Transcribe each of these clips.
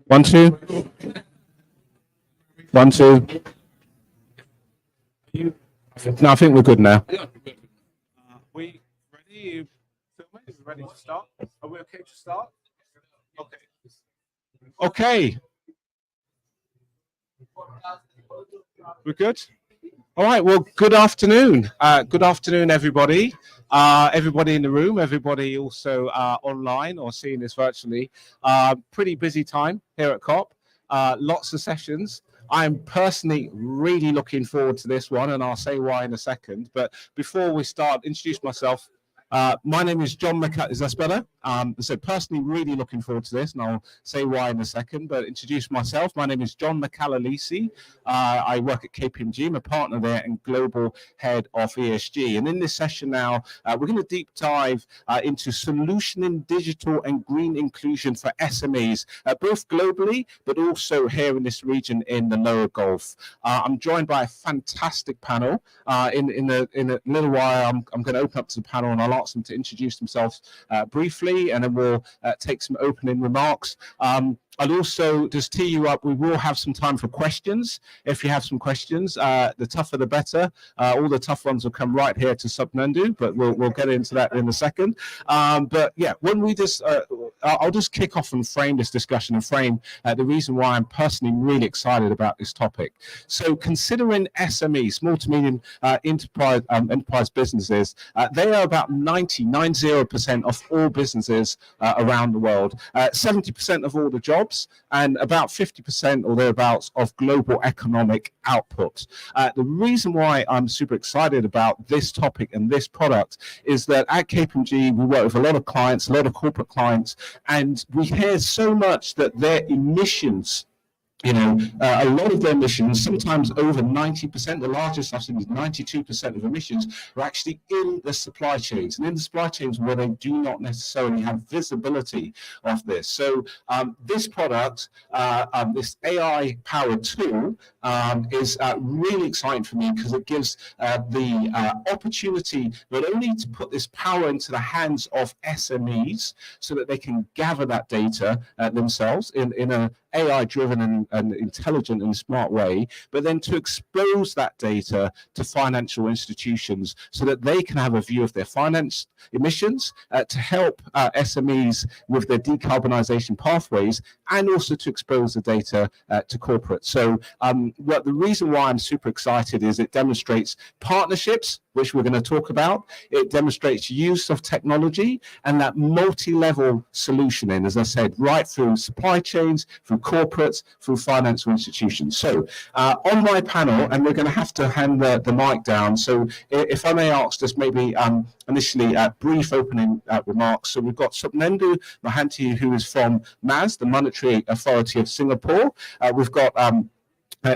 1, 2. 1, 2. No, I think we're good now. We ready? Filming? Ready to start? Are we okay to start? Okay. Okay. We're good? All right. Well, good afternoon. Good afternoon, everybody. Everybody in the room, everybody also online or seeing this virtually. Pretty busy time here at COP. Lots of sessions. I'm personally really looking forward to this one, and I'll say why in a second. But before we start, introduce myself. My name is John McCall. Is that better? So personally, really looking forward to this, and I'll say why in a second. But introduce myself. My name is John McCall. I work at KPMG. I'm a partner there and global head of ESG. And in this session now, we're going to deep dive into solutioning digital and green inclusion for SMEs, both globally, but also here in this region in the Lower Gulf. I'm joined by a fantastic panel. In a little while, I'm going to open up to the panel, and I'll ask them to introduce themselves briefly, and then we'll take some opening remarks. I'll also just tee you up. We will have some time for questions. If you have some questions, the tougher the better. All the tough ones will come right here to Subnandu, but we'll get into that in a second. But yeah, when we just, I'll just kick off and frame this discussion and frame the reason why I'm personally really excited about this topic. So considering SMEs, small to medium enterprise businesses, they are about 90% of all businesses around the world, 70% of all the jobs, and about 50% or thereabouts of global economic output. The reason why I'm super excited about this topic and this product is that at KPMG, we work with a lot of clients, a lot of corporate clients, and we hear so much that their emissions, a lot of their emissions, sometimes over 90%, the largest I've seen is 92% of emissions, are actually in the supply chains, and in the supply chains where they do not necessarily have visibility of this. So this product, this AI-powered tool, is really exciting for me because it gives the opportunity not only to put this power into the hands of SMEs so that they can gather that data themselves in a AI-driven and intelligent and smart way, but then to expose that data to financial institutions so that they can have a view of their finance emissions, to help SMEs with their decarbonisation pathways, and also to expose the data to corporate. So the reason why I'm super excited is it demonstrates partnerships, which we're going to talk about. It demonstrates use of technology and that multi-level solutioning, as I said, right through supply chains, through corporates, through financial institutions. So on my panel, and we're going to have to hand the mic down. So if I may ask just maybe initially brief opening remarks. So we've got Subnandu Mohanty, who is from MAS, the Monetary Authority of Singapore. We've got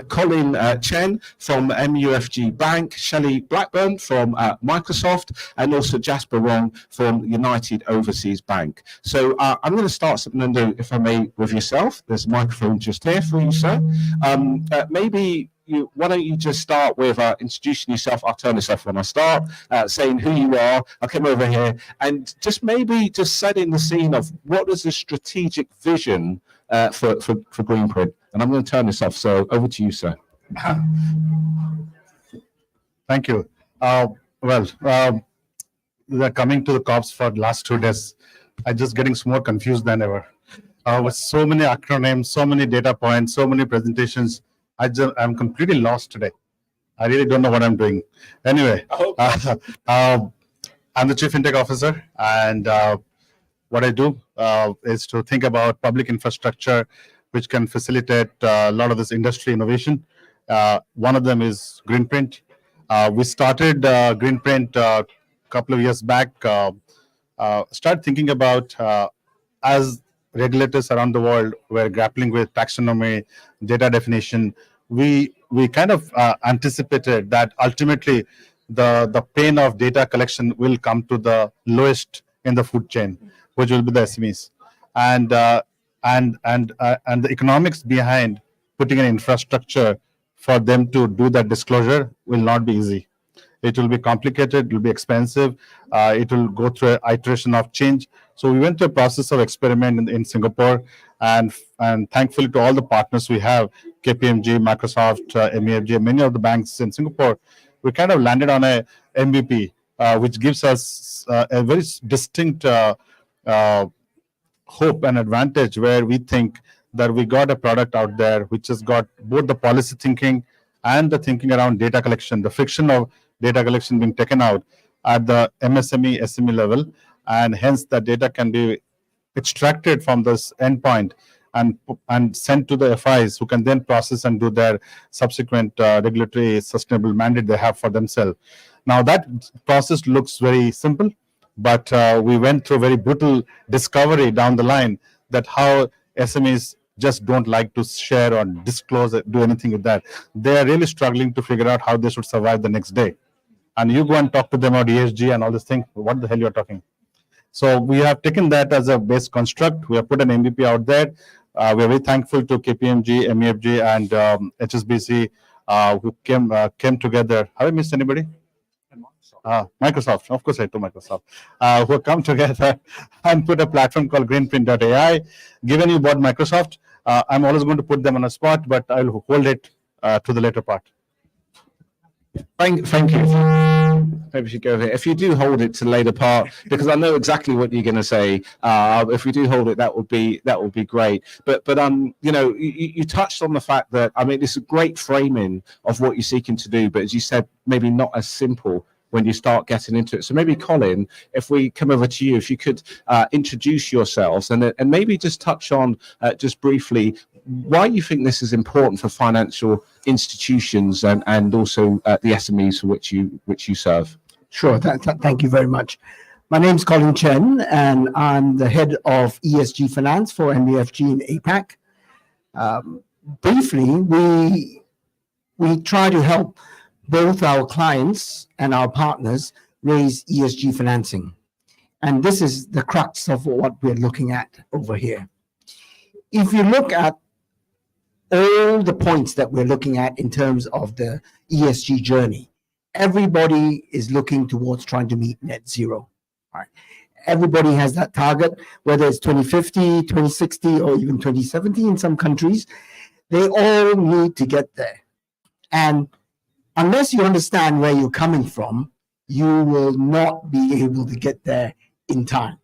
Colin Chen from MUFG Bank, Shelley Blackburn from Microsoft, and also Jasper Wong from United Overseas Bank. So I'm going to start, Subnandu, if I may, with yourself. There's a microphone just here for you, sir. Why don't you just start with introducing yourself? I'll turn this off when I start, saying who you are. I'll come over here and just maybe just setting the scene of what is the strategic vision for Greenprint. And I'm going to turn this off. So over to you, sir. Thank you. We're coming to the COPs for the last 2 days. I'm just getting more confused than ever. With so many acronyms, so many data points, so many presentations, I'm completely lost today. I really don't know what I'm doing. Anyway, I'm the Chief Intake Officer, and what I do is to think about public infrastructure which can facilitate a lot of this industry innovation. One of them is Greenprint. We started Greenprint a couple of years back, started thinking about as regulators around the world were grappling with taxonomy, data definition, we kind of anticipated that ultimately the pain of data collection will come to the lowest in the food chain, which will be the SMEs. And the economics behind putting an infrastructure for them to do that disclosure will not be easy. It will be complicated, it will be expensive, it will go through an iteration of change. So we went through a process of experiment in Singapore, and thankfully to all the partners we have, KPMG, Microsoft, MEFG, many of the banks in Singapore, we kind of landed on a MVP, which gives us a very distinct hope and advantage, where we think that we got a product out there which has got both the policy thinking and the thinking around data collection, the friction of data collection being taken out at the MSME, SME level, and hence the data can be extracted from this endpoint and sent to the FIs, who can then process and do their subsequent regulatory sustainable mandate they have for themselves. Now that process looks very simple, but we went through very brutal discovery down the line that how SMEs just don't like to share or disclose, do anything with that. They are really struggling to figure out how they should survive the next day. And you go and talk to them about ESG and all this thing, what the hell you're talking? So we have taken that as a base construct. We have put an MVP out there. We are very thankful to KPMG, MEFG, and HSBC who came together. Have I missed anybody? Microsoft, of course I told Microsoft, who have come together and put a platform called Greenprint.ai. Given you bought Microsoft, I'm always going to put them on a spot, but I'll hold it to the later part. Thank you. Maybe we should go here. If you do hold it to the later part, because I know exactly what you're going to say. If we do hold it, that would be great. But you know, you touched on the fact that, I mean, it's a great framing of what you're seeking to do, but as you said, maybe not as simple when you start getting into it. So maybe, Colin, if we come over to you, if you could introduce yourselves and maybe just touch on just briefly why you think this is important for financial institutions and also the SMEs for which you serve. Sure. Thank you very much. My name is Colin Chen, and I'm the head of ESG finance for MEFG in APAC. Briefly, we try to help both our clients and our partners raise ESG financing. And this is the crux of what we're looking at over here. If you look at all the points that we're looking at in terms of the ESG journey, everybody is looking towards trying to meet net zero. All right. Everybody has that target, whether it's 2050, 2060, or even 2070 in some countries. They all need to get there. And unless you understand where you're coming from, you will not be able to get there in time.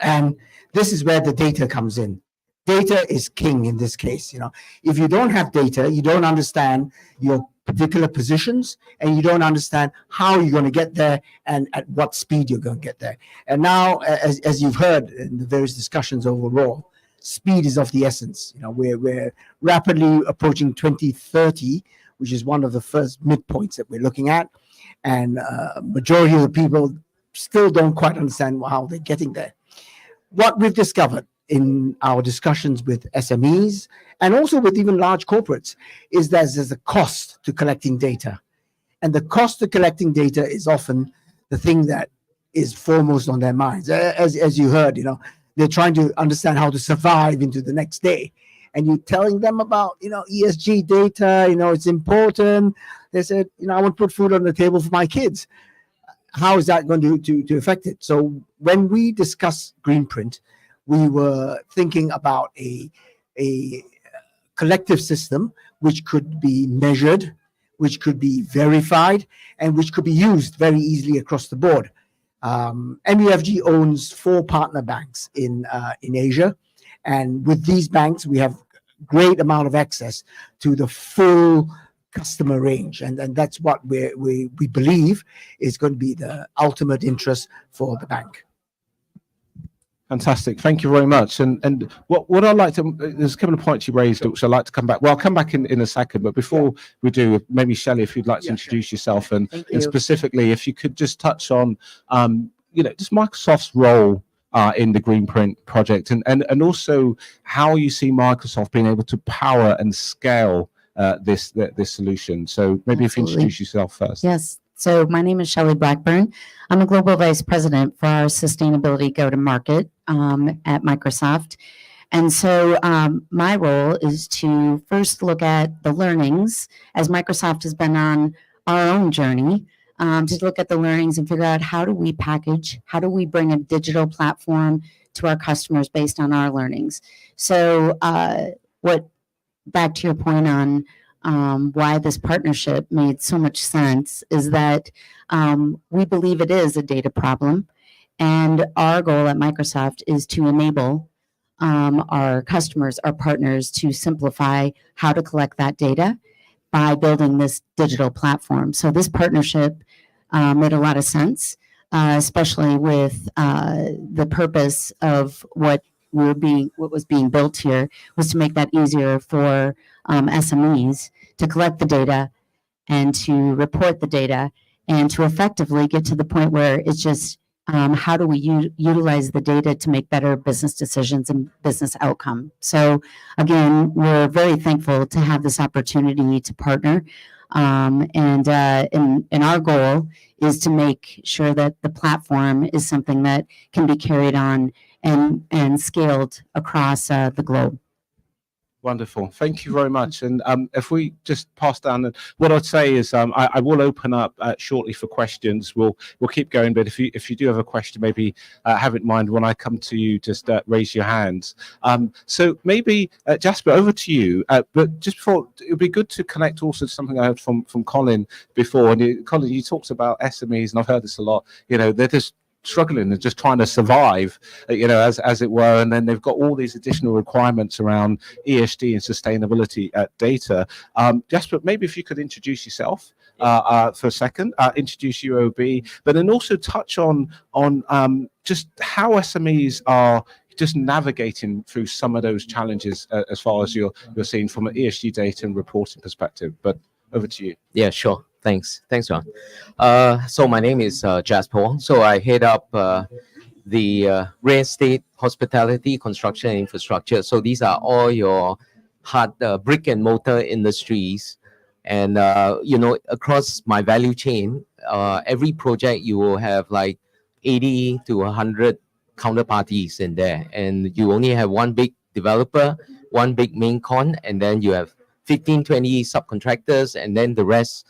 And this is where the data comes in. Data is king in this case. You know, if you don't have data, you don't understand your particular positions, and you don't understand how you're going to get there and at what speed you're going to get there. And now, as you've heard in the various discussions overall, speed is of the essence. You know, we're rapidly approaching 2030, which is one of the first midpoints that we're looking at, and majority of the people still don't quite understand how they're getting there. What we've discovered in our discussions with SMEs and also with even large corporates is that there's a cost to collecting data. And the cost of collecting data is often the thing that is foremost on their minds. As you heard, you know, they're trying to understand how to survive into the next day. And you're telling them about, you know, ESG data, you know, it's important. They said, you know, I want to put food on the table for my kids. How is that going to affect it? So when we discussed Greenprint, we were thinking about a collective system which could be measured, which could be verified, and which could be used very easily across the board. MEFG owns 4 partner banks in Asia, and with these banks, we have great amount of access to the full customer range, and that's what we believe is going to be the ultimate interest for the bank. Fantastic, thank you very much. And what I'd like to, there's a couple of points you raised which I'd like to come back. Well, I'll come back in a second, but before we do, maybe Shelley, if you'd like to introduce yourself and specifically if you could just touch on, you know, just Microsoft's role in the Greenprint project and also how you see Microsoft being able to power and scale this solution. So maybe if you introduce yourself first. Yes. So my name is Shelley Blackburn. I'm a global vice president for our sustainability go-to-market at Microsoft. And so my role is to first look at the learnings as Microsoft has been on our own journey to look at the learnings and figure out how do we package, how do we bring a digital platform to our customers based on our learnings. So back to your point on why this partnership made so much sense is that we believe it is a data problem. And our goal at Microsoft is to enable our customers, our partners, to simplify how to collect that data by building this digital platform. So this partnership made a lot of sense, especially with the purpose of what was being built here was to make that easier for SMEs to collect the data and to report the data and to effectively get to the point where it's just how do we utilize the data to make better business decisions and business outcome. So again, we're very thankful to have this opportunity to partner. And our goal is to make sure that the platform is something that can be carried on and scaled across the globe. Wonderful. Thank you very much. And if we just pass down, what I'd say is I will open up shortly for questions. We'll keep going, but if you do have a question, maybe have it in mind when I come to you, just raise your hands. So maybe Jasper, over to you. But just before, it would be good to connect also to something I heard from Colin before. And Colin, you talked about SMEs, and I've heard this a lot. You know, they're just struggling and just trying to survive, you know, as it were, and then they've got all these additional requirements around ESG and sustainability data. Jasper, maybe if you could introduce yourself for a second, introduce UOB, but then also touch on just how SMEs are just navigating through some of those challenges as far as you're seeing from an ESG data and reporting perspective. But over to you. Yeah, sure. Thanks, John. So my name is Jasper Wong. So I head up the real estate, hospitality, construction, and infrastructure. So these are all your hard brick and mortar industries. And, you know, across my value chain, every project you will have like 80 to 100 counterparties in there. And you only have one big developer, one big main con, and then you have 15, 20 subcontractors, and then the rest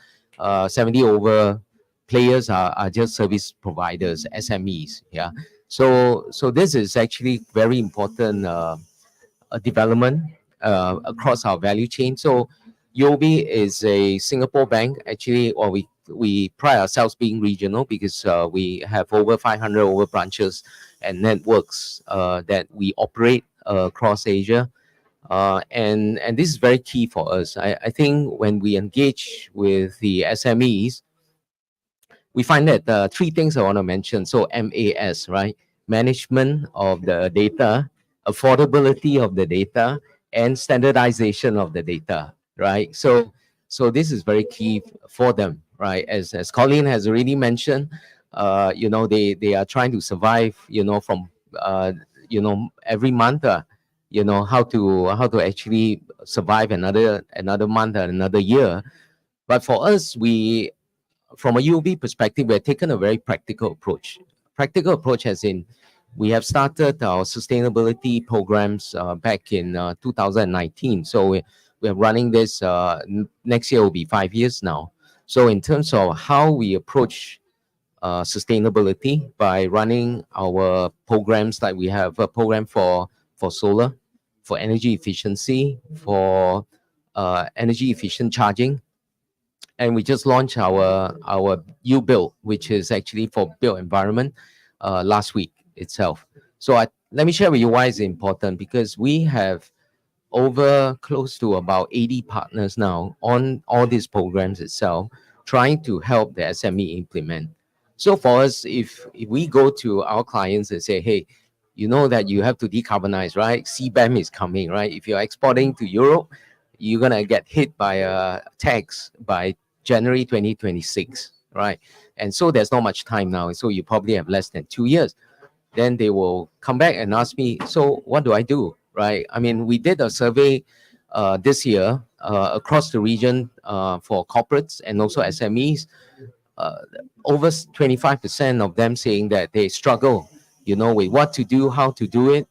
70 over players are just service providers, SMEs. Yeah. So this is actually very important development across our value chain. So UOB is a Singapore bank, actually, or we pride ourselves being regional because we have over 500 over branches and networks that we operate across Asia. And this is very key for us. I think when we engage with the SMEs, we find that three things I want to mention. So MAS, right? Management of the data, affordability of the data, and standardization of the data, right? So this is very key for them, right? As Colin has already mentioned, you know, they are trying to survive, you know, from you know, every month. You know, how to actually survive another month and another year. But for us, from a UOB perspective, we've taken a very practical approach. Practical approach as in, we have started our sustainability programs back in 2019. So we're running this, next year will be 5 years now. So in terms of how we approach sustainability by running our programs, like we have a program for solar, for energy efficiency, for energy efficient charging. And we just launched our U-Build, which is actually for built environment, last week itself. So let me share with you why it's important, because we have over close to about 80 partners now on all these programs itself, trying to help the SME implement. So for us, if we go to our clients and say, hey, you know that you have to decarbonize, right? CBAM is coming, right? If you're exporting to Europe, you're going to get hit by a tax by January 2026, right? And so there's not much time now. So you probably have less than 2 years. Then they will come back and ask me, so what do I do, right? I mean, we did a survey this year across the region for corporates and also SMEs. Over 25% of them saying that they struggle, you know, with what to do, how to do it,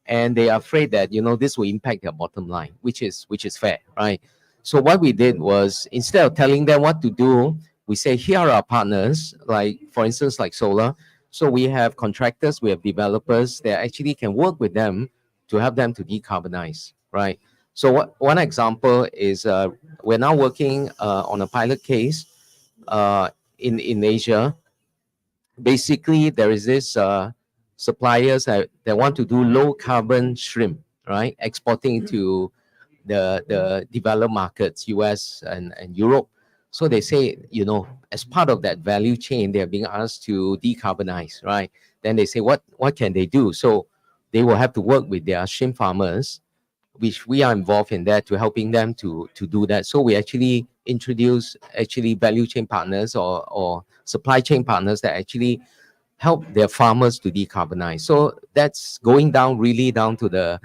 and they are afraid that, you know, this will impact their bottom line, which is fair, right? So what we did was, instead of telling them what to do, we say, here are our partners, like for instance, like solar. So we have contractors, we have developers that actually can work with them to help them to decarbonize, right? So one example is we're now working on a pilot case in Asia. Basically, there is this suppliers that want to do low carbon shrimp, right? Exporting to the developed markets, US and Europe. So they say, you know, as part of that value chain, they're being asked to decarbonize, right? Then they say, what can they do? So they will have to work with their shrimp farmers, which we are involved in that, to helping them to do that. So we actually introduce value chain partners or supply chain partners that actually help their farmers to decarbonize. So that's going down really down to the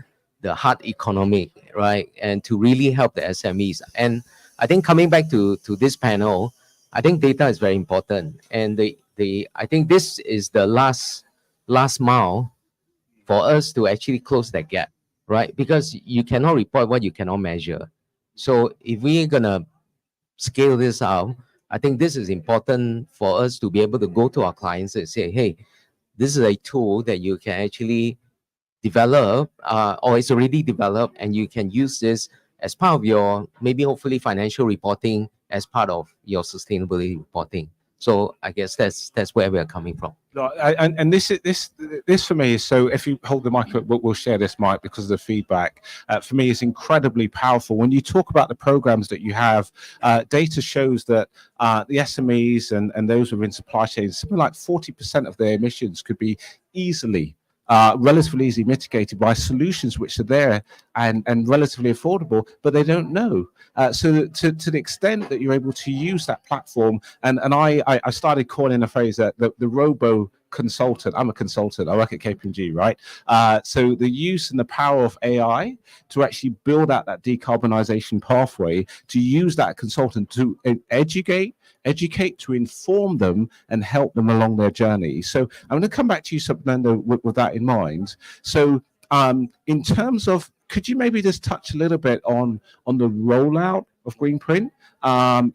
hard economic, right? And to really help the SMEs. And I think coming back to this panel, I think data is very important. And I think this is the last mile for us to actually close that gap, right? Because you cannot report what you cannot measure. So if we're gonna scale this out, I think this is important for us to be able to go to our clients and say, hey, this is a tool that you can actually develop, or it's already developed, and you can use this as part of your, maybe hopefully financial reporting as part of your sustainability reporting. So I guess that's where we're coming from. No, and this for me is, so if you hold the mic, we'll share this mic because of the feedback. For me, is incredibly powerful. When you talk about the programs that you have, data shows that the SMEs and those within supply chains, something like 40% of their emissions could be relatively easily mitigated by solutions which are there and relatively affordable, but they don't know. So to the extent that you're able to use that platform, and I started calling a phrase that the robo consultant. I'm a consultant. I work at KPMG, right? So the use and the power of AI to actually build out that decarbonization pathway, to use that consultant to educate, to inform them and help them along their journey. So I'm going to come back to you, Subnanda, with that in mind. So in terms of, could you maybe just touch a little bit on the rollout of Greenprint?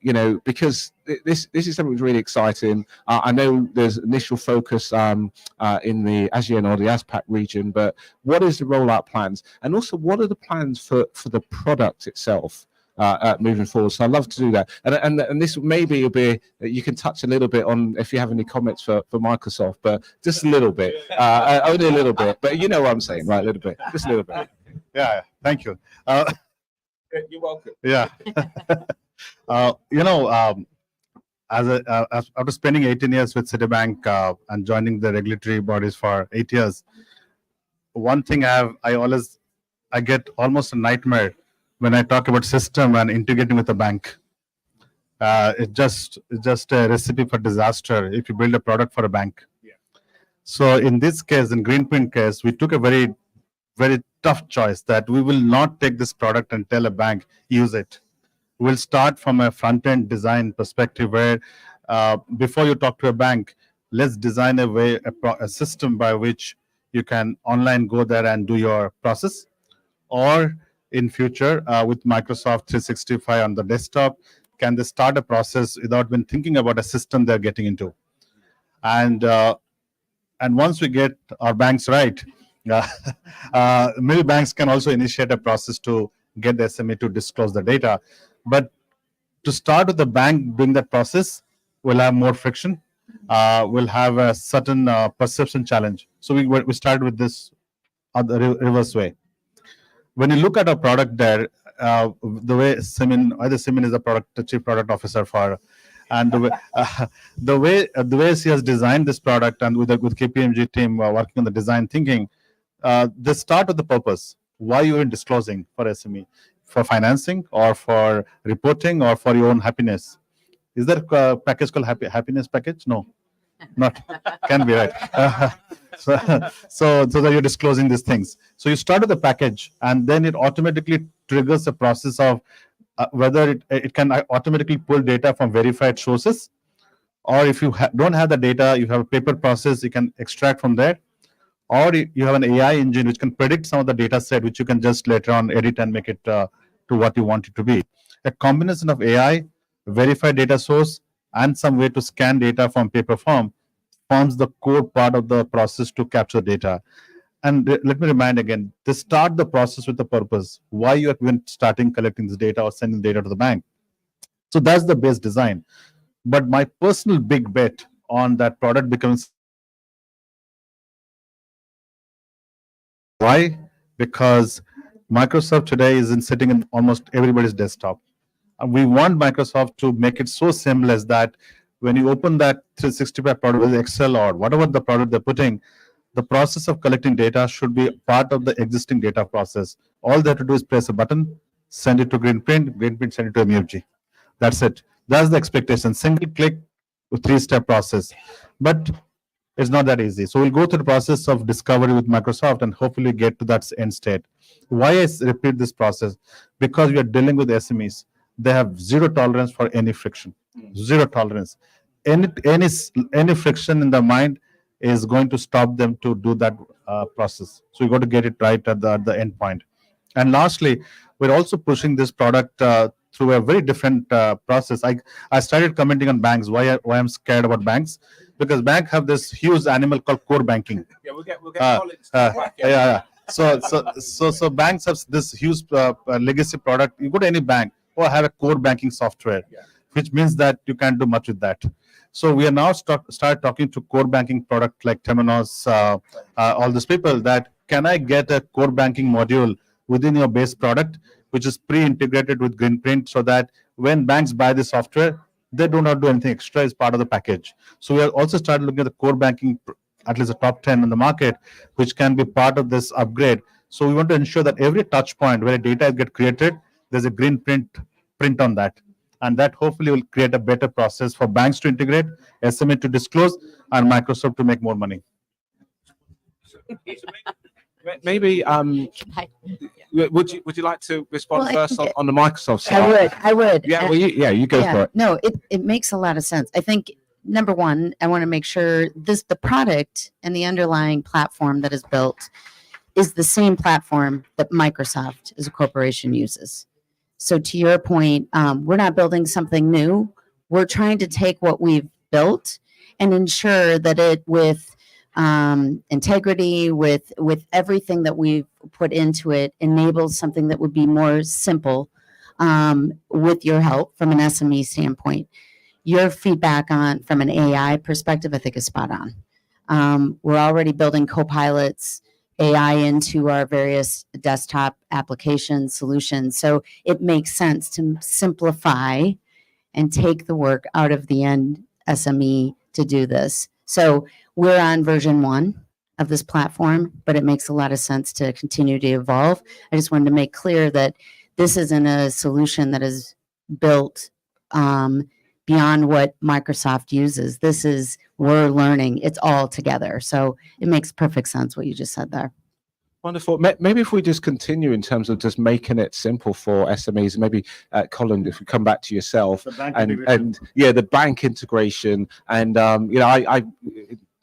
You know, because this is something that's really exciting. I know there's initial focus in the ASEAN or the ASPAC region, but what is the rollout plans? And also, what are the plans for the product itself? Moving forward, so I'd love to do that, and this maybe will be, you can touch a little bit on if you have any comments for Microsoft, but just a little bit, only a little bit, but you know what I'm saying, right? A little bit, just a little bit. Yeah, thank you. You're welcome. Yeah, you know, after spending 18 years with Citibank and joining the regulatory bodies for 8 years, one thing I get almost a nightmare when I talk about system and integrating with a bank. It's just a recipe for disaster if you build a product for a bank. Yeah. So in this case, in Greenprint case, we took a very, very tough choice that we will not take this product and tell a bank, use it. We'll start from a front-end design perspective where before you talk to a bank, let's design a system by which you can online go there and do your process, or in future with Microsoft 365 on the desktop, can they start a process without even thinking about a system they're getting into? And once we get our banks right, many banks can also initiate a process to get the SME to disclose the data. But to start with the bank doing that process, we'll have more friction. We'll have a certain perception challenge. So we started with this the reverse way. When you look at our product there, the way Simin is the chief product officer for, and the way she has designed this product, and with KPMG team working on the design thinking, they start with the purpose. Why you are disclosing for SME? For financing, or for reporting, or for your own happiness? Is there a package called happiness package? No, not. Can be, right? So that you're disclosing these things. So you start with the package, and then it automatically triggers the process of whether it can automatically pull data from verified sources, or if you don't have the data, you have a paper process, you can extract from there, or you have an AI engine which can predict some of the data set, which you can just later on edit and make it to what you want it to be. A combination of AI, verified data source, and some way to scan data from paper form forms the core part of the process to capture data. And let me remind again, they start the process with a purpose. Why you are even starting collecting this data or sending data to the bank. So that's the base design. But my personal big bet on that product becomes why? Because Microsoft today is sitting in almost everybody's desktop. And we want Microsoft to make it so seamless that when you open that 365 product with Excel or whatever the product they're putting, the process of collecting data should be part of the existing data process. All they have to do is press a button, send it to Greenprint, Greenprint send it to MUFG. That's it. That's the expectation. Single click, three-step process. But it's not that easy. So we'll go through the process of discovery with Microsoft and hopefully get to that end state. Why I repeat this process? Because we are dealing with SMEs. They have zero tolerance for any friction. Zero tolerance. Any friction in the mind is going to stop them to do that process. So you got to get it right at the end point. And lastly, we're also pushing this product through a very different process. I started commenting on banks. Why I'm scared about banks? Because banks have this huge animal called core banking. Yeah, we'll get Collins back. Yeah. So banks have this huge legacy product. You go to any bank or have a core banking software, which means that you can't do much with that. So we are now start talking to core banking product like Temenos, all these people that can I get a core banking module within your base product, which is pre-integrated with Greenprint, so that when banks buy the software, they do not do anything extra as part of the package. So we are also started looking at the core banking, at least the top 10 in the market, which can be part of this upgrade. So we want to ensure that every touch point where data get created, there's a Greenprint print on that. And that hopefully will create a better process for banks to integrate, SMA to disclose, and Microsoft to make more money. Maybe would you like to respond Well, I first think on the Microsoft side? I would. Yeah, well, you go for it. No, it makes a lot of sense. I think number one, I want to make sure the product and the underlying platform that is built is the same platform that Microsoft as a corporation uses. So to your point, we're not building something new. We're trying to take what we've built and ensure that it with integrity, with everything that we've put into it, enables something that would be more simple with your help from an SME standpoint. Your feedback on from an AI perspective, I think is spot on. We're already building co-pilots, AI into our various desktop application solutions. So it makes sense to simplify and take the work out of the end SME to do this. So we're on version 1 of this platform, but it makes a lot of sense to continue to evolve. I just wanted to make clear that this isn't a solution that is built beyond what Microsoft uses. This is, we're learning, it's all together. So it makes perfect sense what you just said there. Wonderful. Maybe if we just continue in terms of just making it simple for SMEs, maybe Colin, if we come back to yourself and the bank integration and I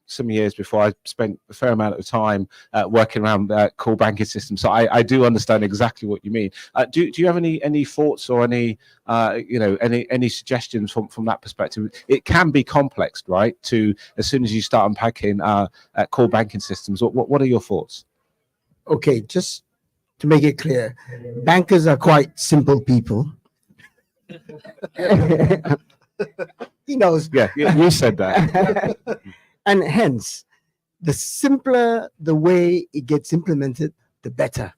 some years before I spent a fair amount of time working around core banking systems, so I do understand exactly what you mean. Do you have any thoughts or any any suggestions from that perspective? It can be complex, right? To as soon as you start unpacking core banking systems, what are your thoughts? Okay, just to make it clear, bankers are quite simple people. He knows. Yeah, you said that. And hence, the simpler the way it gets implemented, the better,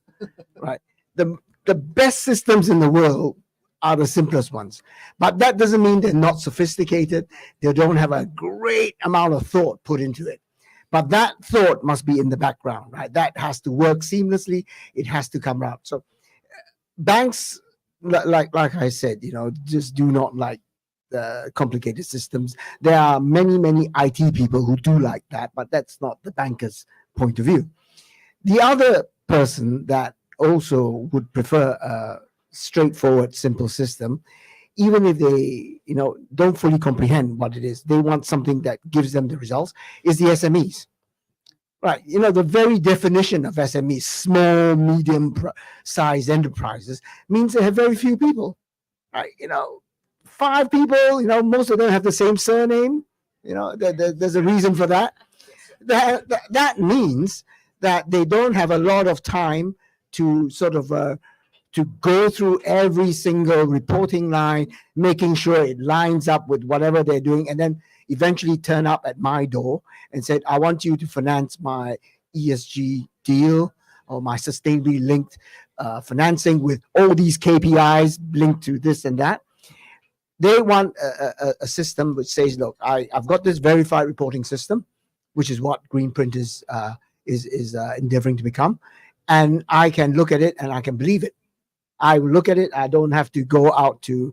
right? The best systems in the world are the simplest ones. But that doesn't mean they're not sophisticated. They don't have a great amount of thought put into it. But that thought must be in the background, right? That has to work seamlessly. It has to come out. So banks, like I said, just do not like the complicated systems. There are many IT people who do like that, but that's not the banker's point of view. The other person that also would prefer a straightforward, simple system, even if they, don't fully comprehend what it is, they want something that gives them the results, is the SMEs. Right. The very definition of SMEs, small, medium size enterprises, means they have very few people. Right. 5 people, most of them have the same surname. There's a reason for that. That means that they don't have a lot of time to sort of to go through every single reporting line, making sure it lines up with whatever they're doing, and then eventually turn up at my door and said, I want you to finance my ESG deal or my sustainably linked financing with all these KPIs linked to this and that. They want a system which says, look, I've got this verified reporting system, which is what Greenprint is endeavoring to become. And I can look at it and I can believe it. I look at it. I don't have to go out to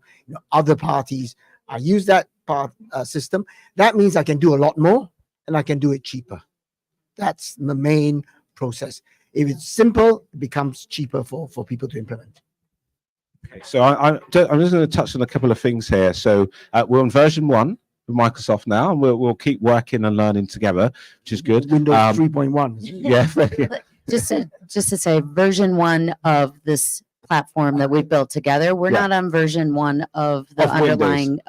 other parties. I use that system. That means I can do a lot more and I can do it cheaper. That's the main process. If it's simple, it becomes cheaper for people to implement. Okay, so I'm just going to touch on a couple of things here. So we're on version 1 with Microsoft now, and we'll keep working and learning together, which is good. Windows 3.1. Yeah. Just to say, version 1 of this platform that we've built together. We're not on version 1 of the underlying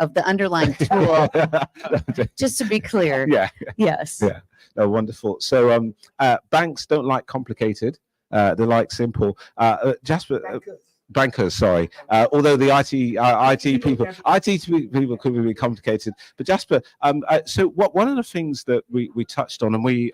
tool. Just to be clear. Yeah. Yes. Yeah. Oh, wonderful. So banks don't like complicated. They like simple. Jasper. Bankers, sorry. Although the IT people could be complicated. But Jasper, so one of the things that we touched on, and we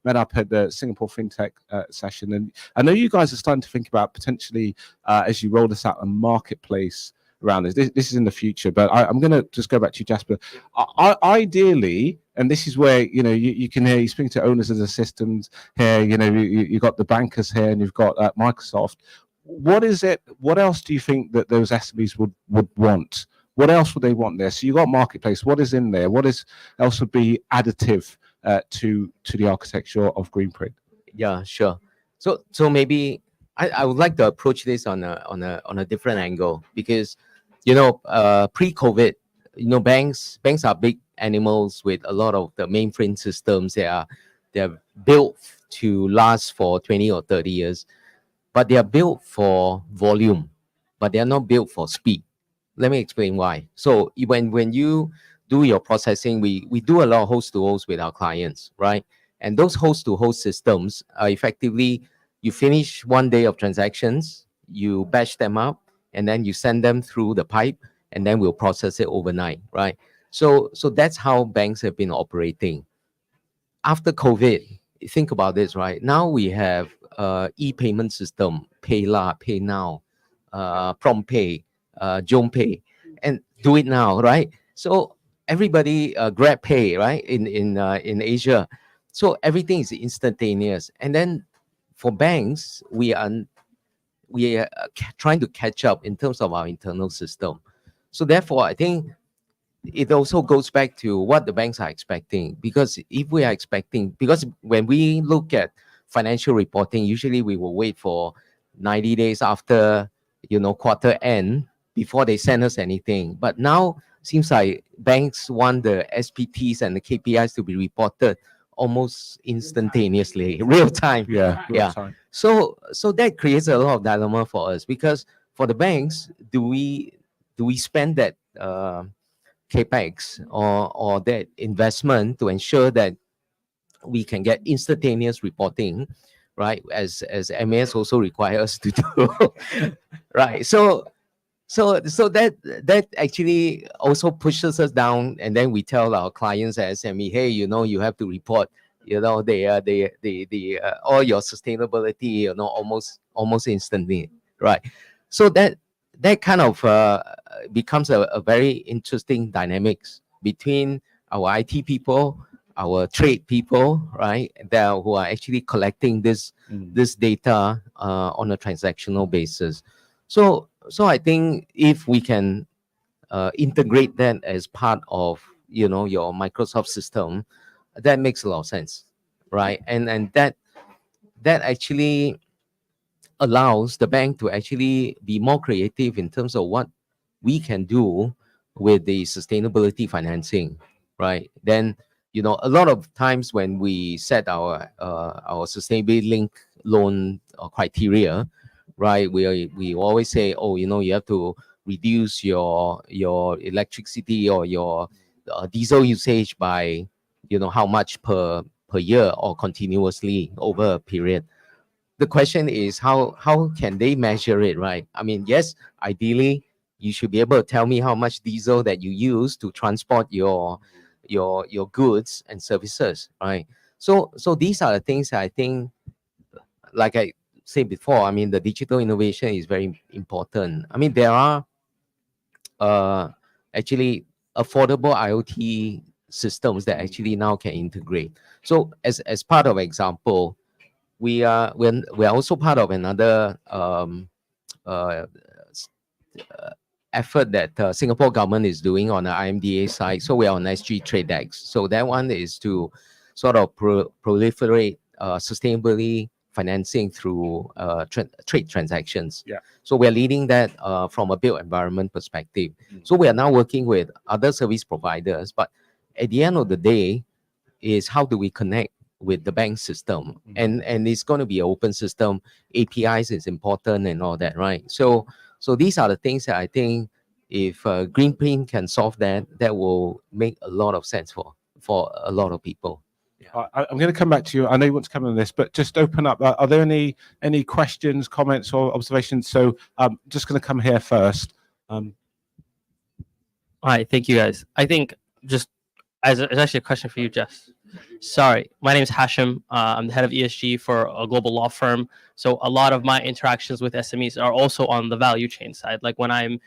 met up at the Singapore FinTech session, and I know you guys are starting to think about potentially, as you roll this out, a marketplace around this. This is in the future, but I'm going to just go back to you, Jasper. Ideally, and this is where you can hear you speaking to owners of the systems here. You got the bankers here, and you've got Microsoft. What is it? What else do you think that those SMEs would want? What else would they want there? So you got marketplace. What is in there? What else would be additive to the architecture of Greenprint? Yeah, sure. So maybe I would like to approach this on a different angle, because pre-COVID, banks are big animals with a lot of the mainframe systems. They're built to last for 20 or 30 years. But they are built for volume, but they are not built for speed. Let me explain why. So when you do your processing, we do a lot of host-to-host with our clients, right? And those host-to-host systems are effectively, you finish one day of transactions, you batch them up, and then you send them through the pipe, and then we'll process it overnight, right? So that's how banks have been operating. After COVID, think about this, right? Now we have e-payment system, PayLah, PayNow, PromptPay, JomPay, and do it now, right? So everybody Grab Pay, right? In Asia, so everything is instantaneous. And then for banks, we are trying to catch up in terms of our internal system. So therefore, I think it also goes back to what the banks are expecting, because because when we look at financial reporting, usually we will wait for 90 days after quarter end before they send us anything. But now seems like banks want the SPTs and the KPIs to be reported almost instantaneously, real time. Yeah. So that creates a lot of dilemma for us, because for the banks, do we spend that capex or that investment to ensure that we can get instantaneous reporting, right? As MAS also require us to do, right? So that actually also pushes us down, and then we tell our clients at SME, hey, you have to report, they all your sustainability, almost instantly, right? So that kind of becomes a very interesting dynamics between our IT people, our trade people, right, who are actually collecting this data on a transactional basis. So I think if we can integrate that as part of your Microsoft system, that makes a lot of sense, right? And that actually allows the bank to actually be more creative in terms of what we can do with the sustainability financing, right? Then a lot of times when we set our sustainability link loan criteria, right, we always say, you have to reduce your electricity or your diesel usage by, you know, how much per year or continuously over a period. The question is how can they measure it, right? I mean, yes, ideally you should be able to tell me how much diesel that you use to transport your goods and services, right? So these are the things I think, like I said before, I mean, the digital innovation is very important. I mean, there are actually affordable IoT systems that actually now can integrate. So as part of example, we are also part of another uh, effort that Singapore government is doing on the IMDA side. So we are on SG TradeX. So that one is to sort of proliferate sustainably financing through trade transactions. Yeah. So we're leading that from a built environment perspective. So we are now working with other service providers, but at the end of the day is how do we connect with the bank system, and it's going to be an open system. APIs is important and all that, right? So these are the things that I think if Greenprint can solve that will make a lot of sense for a lot of people. I'm going to come back to you. I know you want to come on this, but just open up. Are there any questions, comments, or observations? So I'm just going to come here first. All right, thank you guys. I think just it's actually a question for you, Jess. Sorry, my name is Hashim. I'm the head of ESG for a global law firm. So a lot of my interactions with SMEs are also on the value chain side. Like when I'm,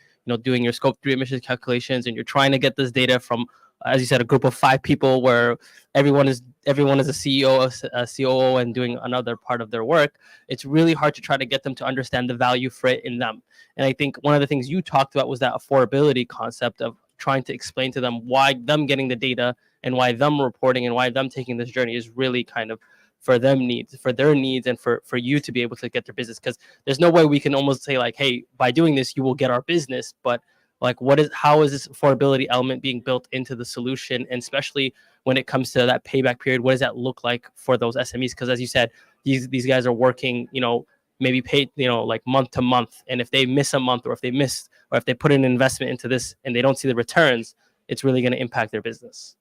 doing your scope 3 emissions calculations, and you're trying to get this data from, as you said, a group of 5 people where everyone is a CEO, a COO, and doing another part of their work. It's really hard to try to get them to understand the value for it in them. And I think one of the things you talked about was that affordability concept of trying to explain to them why them getting the data and why them reporting and why them taking this journey is really kind of for their needs, and for you to be able to get their business. Because there's no way we can almost say like, hey, by doing this, you will get our business. But like, how is this affordability element being built into the solution? And especially when it comes to that payback period, what does that look like for those SMEs? Because as you said, these guys are working, maybe paid, like month to month. And if they miss a month, or if they put an investment into this and they don't see the returns, it's really going to impact their business.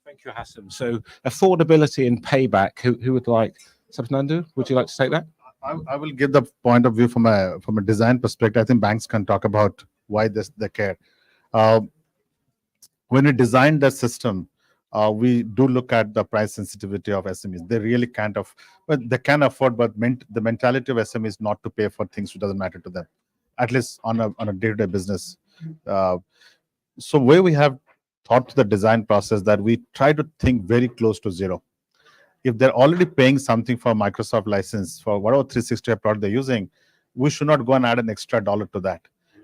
Thank you, Hassan. So affordability and payback. Who would like? Sapnandu, would you like to take that? I will give the point of view from a design perspective. I think banks can talk about why they care. When we designed the system, we do look at the price sensitivity of SMEs. They really they can afford, but the mentality of SMEs is not to pay for things which doesn't matter to them, at least on a day-to-day business. So where we have thought to the design process that we try to think very close to zero. If they're already paying something for Microsoft license for whatever 365 product they're using, we should not go and add an extra dollar to that.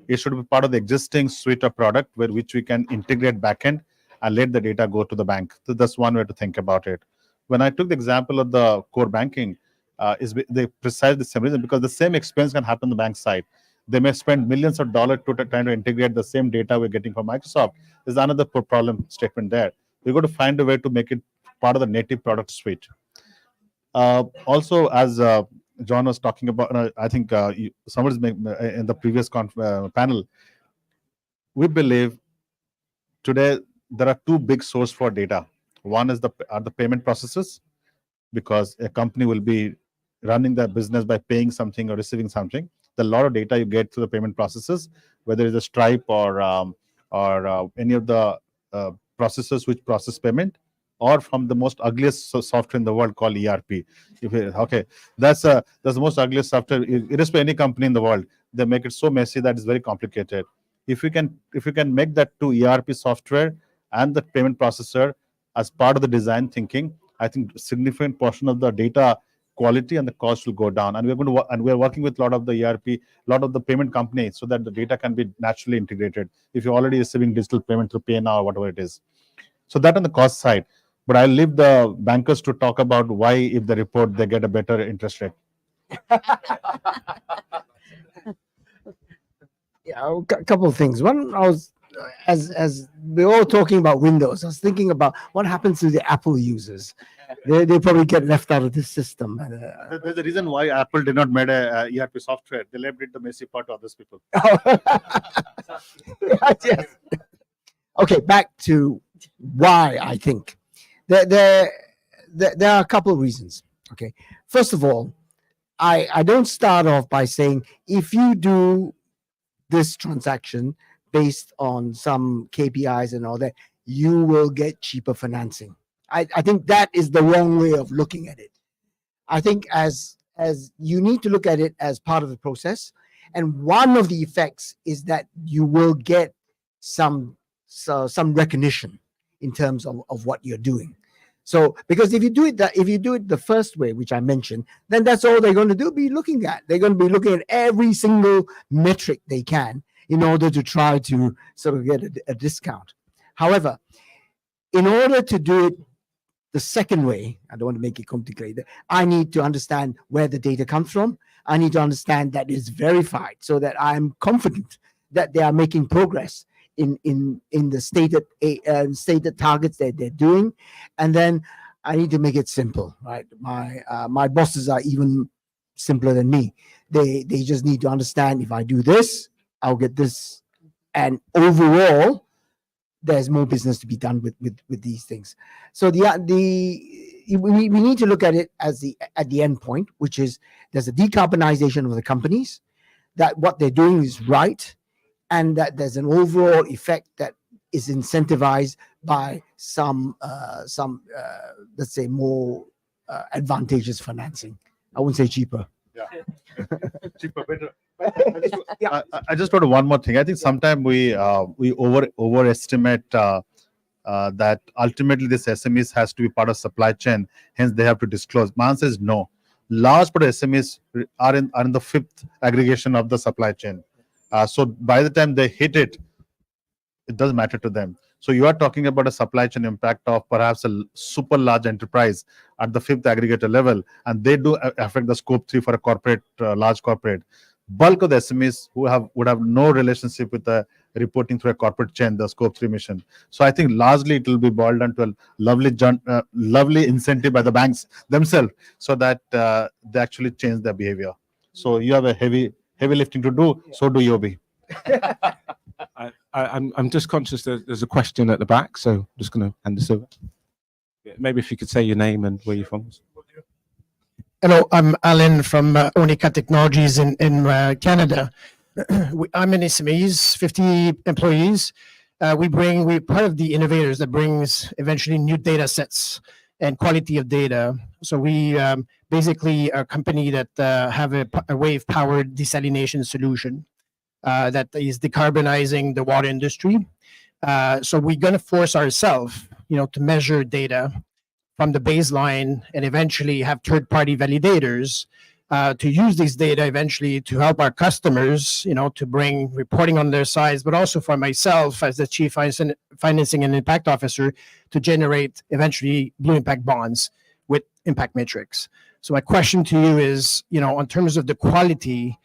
It should be part of the existing suite of product which we can integrate backend and let the data go to the bank. So that's one way to think about it. When I took the example of the core banking, is the precisely the same reason, because the same expense can happen on the bank side. They may spend millions of dollars trying to integrate the same data we're getting from Microsoft. There's another problem statement there. We've got to find a way to make it part of the native product suite. Also, as John was talking about, I think somebody's in the previous panel, we believe today there are 2 big sources for data. One is the payment processes, because a company will be running their business by paying something or receiving something. There's a lot of data you get through the payment processes, whether it's a Stripe or any of the processors which process payment, or from the most ugliest software in the world called ERP. That's the most ugliest software. It is for any company in the world. They make it so messy that it's very complicated. If you can make that 2 ERP software and the payment processor as part of the design thinking, I think a significant portion of the data quality and the cost will go down. And we're working with a lot of the ERP, a lot of the payment companies, so that the data can be naturally integrated if you're already receiving digital payment through Pay Now or whatever it is. So that on the cost side. But I'll leave the bankers to talk about why, if they report, they get a better interest rate. Yeah, a couple of things. One, I was as we're all talking about Windows, I was thinking about what happens to the Apple users. They probably get left out of this system. There's a reason why Apple did not make a ERP software. They left it the messy part to others people. Yes. Okay, back to why I think there are a couple of reasons. Okay, first of all, I don't start off by saying if you do this transaction based on some KPIs and all that, you will get cheaper financing. I think that is the wrong way of looking at it. I think as you need to look at it as part of the process, and one of the effects is that you will get some recognition in terms of what you're doing. So because if you do it the first way, which I mentioned, then that's all they're going to do, be looking at. They're going to be looking at every single metric they can in order to try to sort of get a discount. However, in order to do it the second way, I don't want to make it complicated, I need to understand where the data comes from. I need to understand that it's verified so that I'm confident that they are making progress in the stated targets that they're doing. And then I need to make it simple, right? My bosses are even simpler than me. They just need to understand if I do this, I'll get this. And overall, there's more business to be done with these things. So we need to look at it as at the end point, which is there's a decarbonization of the companies, that what they're doing is right, and that there's an overall effect that is incentivized by some let's say more advantageous financing. I wouldn't say cheaper. Yeah. Cheaper, better. I just want one more thing. I think sometimes we overestimate that ultimately this SMEs has to be part of supply chain. Hence, they have to disclose. My answer is no. Large part of SMEs are in the fifth aggregation of the supply chain. So by the time they hit it, it doesn't matter to them. So you are talking about a supply chain impact of perhaps a super large enterprise at the fifth aggregator level, and they do affect the scope 3 for a corporate, large corporate. Bulk of the SMEs would have no relationship with the reporting through a corporate chain, the scope 3 mission. So I think largely it will be boiled down to a lovely incentive by the banks themselves, so that they actually change their behavior. So you have a heavy lifting to do. So do UOB. I'm just conscious that there's a question at the back, so I'm just going to hand this over. Yeah, maybe if you could say your name and where you're from. Hello, I'm Alan from Onika Technologies in Canada. I'm an SMEs, 50 employees. We're part of the innovators that brings eventually new data sets and quality of data. So we basically are a company that have a wave-powered desalination solution that is decarbonizing the water industry. So we're going to force ourselves, to measure data from the baseline and eventually have third-party validators to use these data eventually to help our customers, to bring reporting on their sides, but also for myself as the Chief Financing and Impact Officer to generate eventually blue impact bonds with impact metrics. So my question to you is, in terms of the quality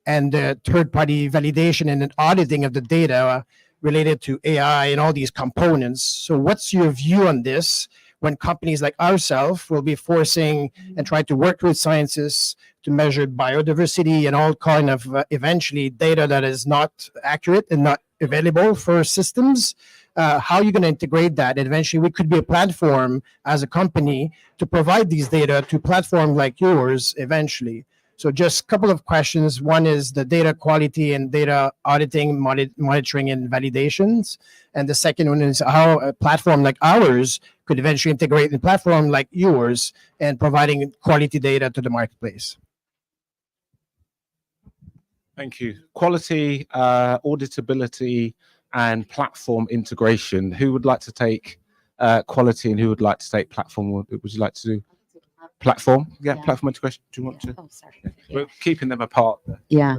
and the third-party validation and auditing of the data related to AI and all these components. So what's your view on this when companies like ourselves will be forcing and try to work with scientists to measure biodiversity and all kind of eventually data that is not accurate and not available for systems? How are you going to integrate that? And eventually we could be a platform as a company to provide these data to platforms like yours eventually. So just a couple of questions. One is the data quality and data auditing, monitoring, and validations. And the second one is how a platform like ours could eventually integrate in a platform like yours and providing quality data to the marketplace. Thank you. Quality, auditability, and platform integration. Who would like to take quality and who would like to take platform? Would you like to do platform? Yeah, platform integration. Do you want to? Oh, sorry. Yeah. We're keeping them apart. Yeah.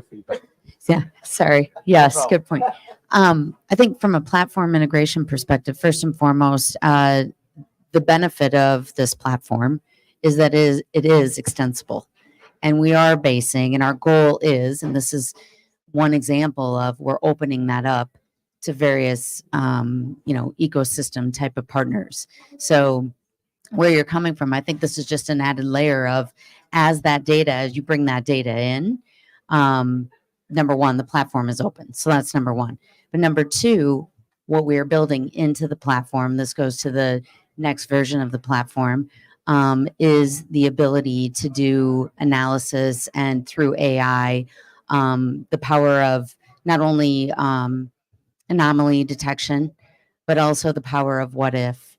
Yeah. Sorry. Yes. Good point. I think from a platform integration perspective, first and foremost, the benefit of this platform is that it is extensible, and we are basing, and our goal is, and this is one example of we're opening that up to various, ecosystem type of partners. So where you're coming from. I think this is just an added layer of as you bring that data in, number one, the platform is open. So that's number one. But number two, what we are building into the platform, this goes to the next version of the platform, is the ability to do analysis and through AI, the power of not only anomaly detection, but also the power of what if.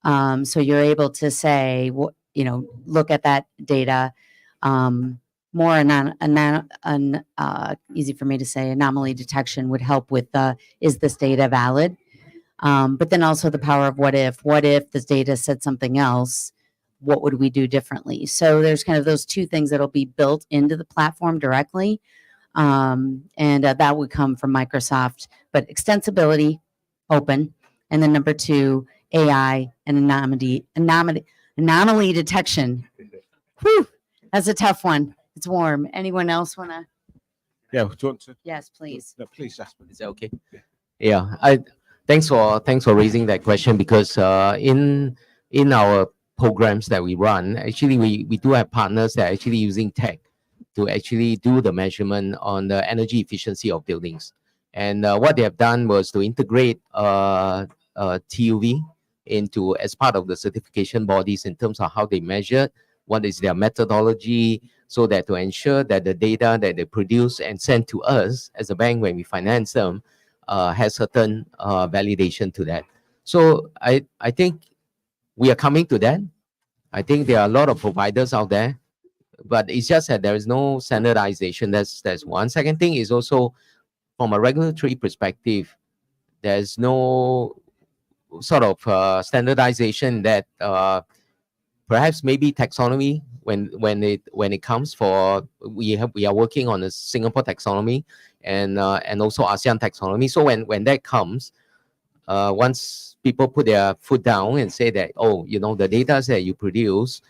So you're able to say, look at that data, more easy for me to say, anomaly detection would help with is this data valid? But then also the power of what if this data said something else, what would we do differently? So there's kind of those two things that'll be built into the platform directly. And that would come from Microsoft, but extensibility, open. And then number two, AI and anomaly detection. Whew, that's a tough one. It's warm. Anyone else want to? Yeah, do you want to? Yes, please. No, please, Jasper. Is that okay? Yeah, thanks for raising that question, because in our programs that we run, actually we do have partners that are actually using tech to actually do the measurement on the energy efficiency of buildings. And what they have done was to integrate TUV into as part of the certification bodies in terms of how they measure, what is their methodology, so that to ensure that the data that they produce and send to us as a bank when we finance them has certain validation to that. So I think we are coming to that. I think there are a lot of providers out there, but it's just that there is no standardization. That's one. Second thing is also from a regulatory perspective, there's no sort of standardization that perhaps maybe taxonomy when it comes for we are working on a Singapore taxonomy and also ASEAN taxonomy. So when that comes, once people put their foot down and say that, the data that you produce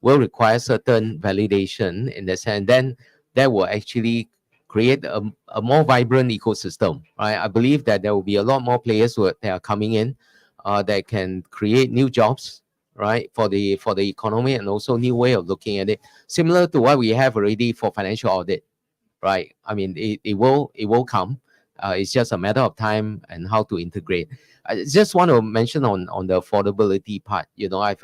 will require certain validation in the sense, then that will actually create a more vibrant ecosystem, right? I believe that there will be a lot more players that are coming in that can create new jobs, right, for the economy, and also new way of looking at it, similar to what we have already for financial audit, right? I mean, it will come. It's just a matter of time and how to integrate. I just want to mention on the affordability part.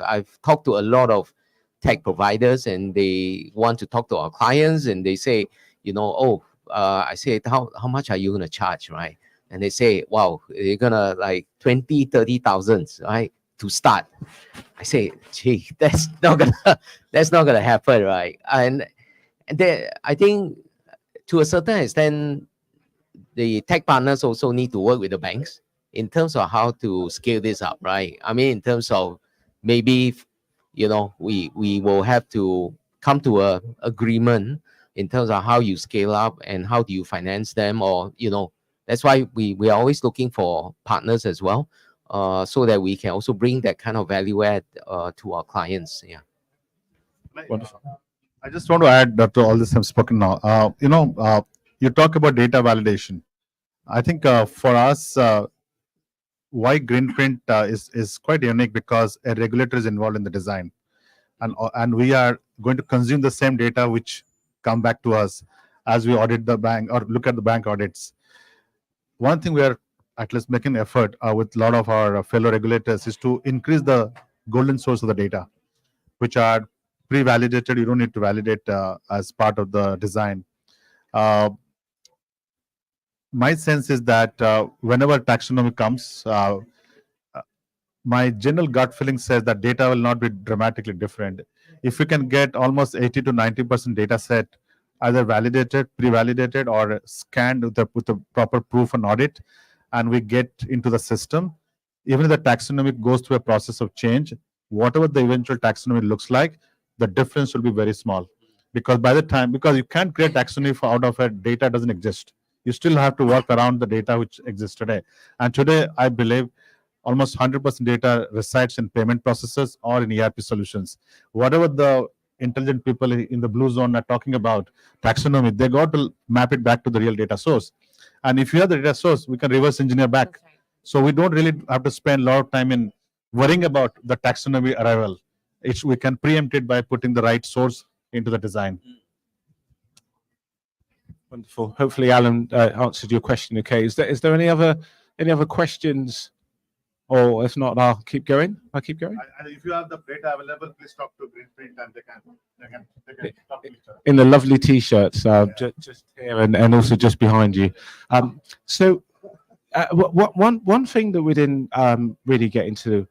I've talked to a lot of tech providers, and they want to talk to our clients, and they say, I say, how much are you going to charge, right? And they say, wow, you're gonna like 20,000-30,000, right, to start. I say, gee, that's not gonna happen, right? And I think to a certain extent, the tech partners also need to work with the banks in terms of how to scale this up, right? I mean, in terms of maybe, we will have to come to a agreement in terms of how you scale up and how do you finance them, or that's why we are always looking for partners as well, so that we can also bring that kind of value add to our clients. Yeah. Wonderful. I just want to add to all this I've spoken now. You talk about data validation. I think for us, why Greenprint is quite unique, because a regulator is involved in the design, and we are going to consume the same data which come back to us as we audit the bank or look at the bank audits. One thing we are at least making effort with a lot of our fellow regulators is to increase the golden source of the data, which are pre-validated. You don't need to validate as part of the design. My sense is that whenever taxonomy comes, my general gut feeling says that data will not be dramatically different. If you can get almost 80 to 90% data set either validated, pre-validated, or scanned with the proper proof and audit, and we get into the system, even if the taxonomy goes through a process of change, whatever the eventual taxonomy looks like, the difference will be very small. Because because you can't create taxonomy out of a data doesn't exist. You still have to work around the data which exists today. And today, I believe almost 100% data resides in payment processes or in ERP solutions. Whatever the intelligent people in the blue zone are talking about taxonomy, they got to map it back to the real data source. And if you have the data source, we can reverse engineer back. Right. So we don't really have to spend a lot of time in worrying about the taxonomy arrival. we can preempt it by putting the right source into the design. Wonderful. Hopefully, Alan answered your question. Okay. Is there any other questions? Or if not, I'll keep going. If you have the data available, please talk to Greenprint and they can talk to each other. In the lovely t-shirts, just here and also just behind you. So one thing that we didn't really get into,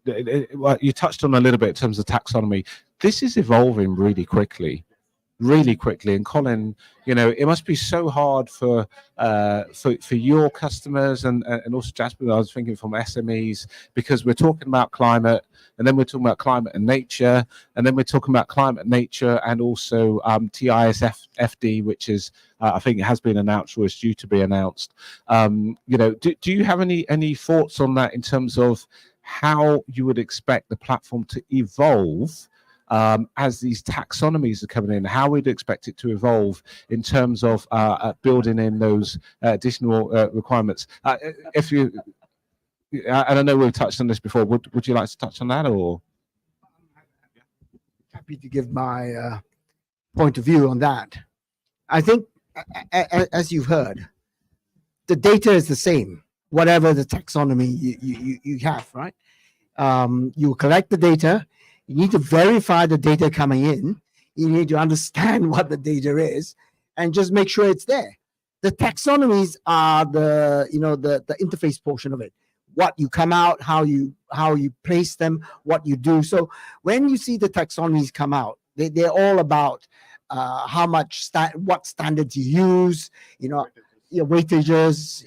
you touched on a little bit in terms of taxonomy. This is evolving really quickly. And Colin, it must be so hard for your customers and also Jasper. I was thinking from SMEs, because we're talking about climate, and then we're talking about climate and nature, and then we're talking about climate and nature, and also TISFD, which is I think it has been announced or is due to be announced. Do you have any thoughts on that in terms of how you would expect the platform to evolve? As these taxonomies are coming in, how we'd expect it to evolve in terms of building in those additional requirements. If you, and I know we've touched on this before, would you like to touch on that, or? Happy to give my point of view on that. I think, as you've heard, the data is the same, whatever the taxonomy you have, right? You collect the data. You need to verify the data coming in. You need to understand what the data is and just make sure it's there. The taxonomies are the interface portion of it. What you come out, how you place them, what you do. So when you see the taxonomies come out, they're all about how much what standards you use, your weightages,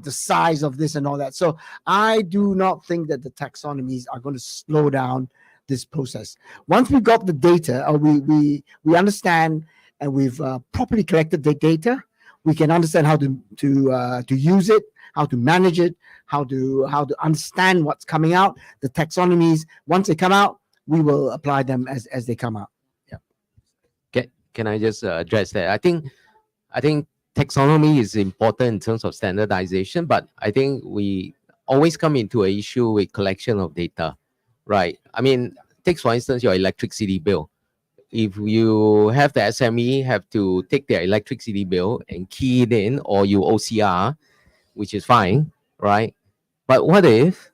the size of this and all that. So I do not think that the taxonomies are going to slow down this process. Once we got the data, or we understand and we've properly collected the data, we can understand how to use it, how to manage it, how to understand what's coming out. The taxonomies, once they come out, we will apply them as they come out. Yeah. Can I just address that? I think taxonomy is important in terms of standardization, but I think we always come into an issue with collection of data. Right. I mean, take for instance your electricity bill. If you have the SME have to take their electricity bill and key it in, or you OCR, which is fine, right? But what if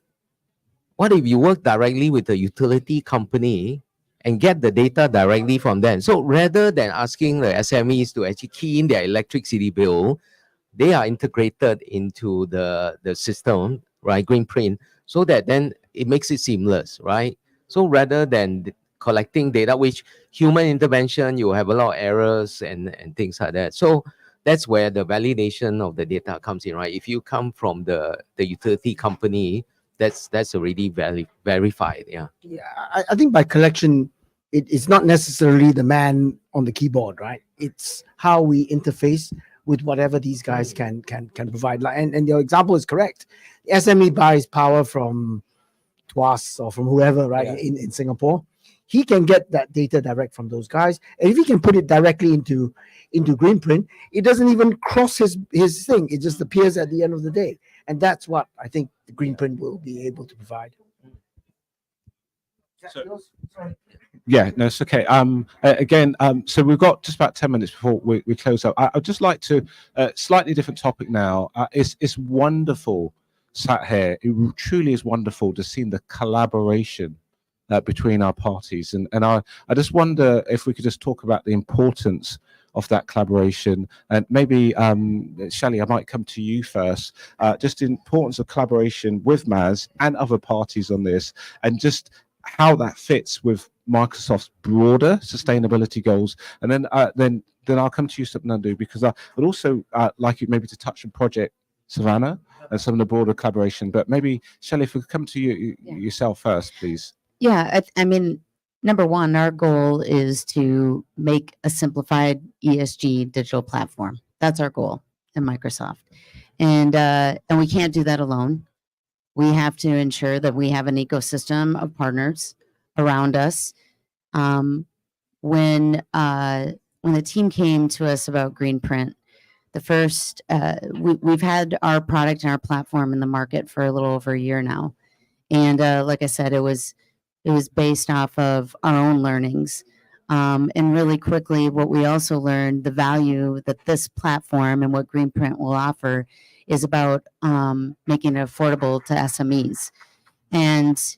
you work directly with the utility company and get the data directly from them? So rather than asking the SMEs to actually key in their electricity bill, they are integrated into the system, right? Greenprint, so that then it makes it seamless, right? So rather than collecting data, which human intervention, you have a lot of errors and things like that. So that's where the validation of the data comes in, right? If you come from the utility company, that's already verified. Yeah. Yeah, I think by collection, it's not necessarily the man on the keyboard, right? It's how we interface with whatever these guys can provide. And your example is correct. The SME buys power from Tuas or from whoever, right? Yeah. In Singapore, he can get that data direct from those guys, and if he can put it directly into Greenprint, it doesn't even cross his thing. It just appears at the end of the day, and that's what I think the Greenprint will be able to provide. Yeah, no, it's okay. Again, so we've got just about 10 minutes before we close up. I'd just like to slightly different topic now. It's wonderful sat here. It truly is wonderful to see the collaboration between our parties, and I just wonder if we could just talk about the importance of that collaboration, and maybe Shelley, I might come to you first. Just the importance of collaboration with MAS and other parties on this, and just how that fits with Microsoft's broader sustainability goals, and then I'll come to you, Sapnandu, because I would also like you maybe to touch on Project Savannah and some of the broader collaboration. But maybe Shelley, if we could come to you yourself first, please. Yeah, I mean, number one, our goal is to make a simplified ESG digital platform. That's our goal at Microsoft, and we can't do that alone. We have to ensure that we have an ecosystem of partners around us. When the team came to us about Greenprint, the first we've had our product and our platform in the market for a little over a year now, and like I said, it was It was based off of our own learnings. And really quickly, what we also learned, the value that this platform and what Greenprint will offer is about making it affordable to SMEs. And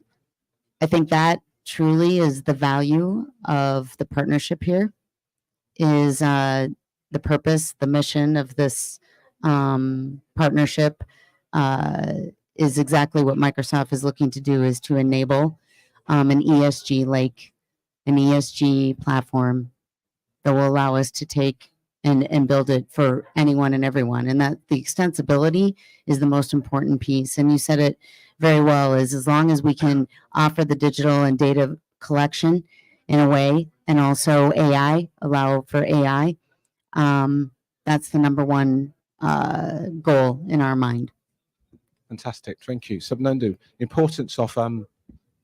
I think that truly is the value of the partnership here, is the purpose, the mission of this partnership is exactly what Microsoft is looking to do, is to enable an ESG lake, an ESG platform that will allow us to take and build it for anyone and everyone. And that the extensibility is the most important piece. And you said it very well, is as long as we can offer the digital and data collection in a way, and also AI, allow for AI, that's the number one goal in our mind. Fantastic, thank you. Subnandu, importance of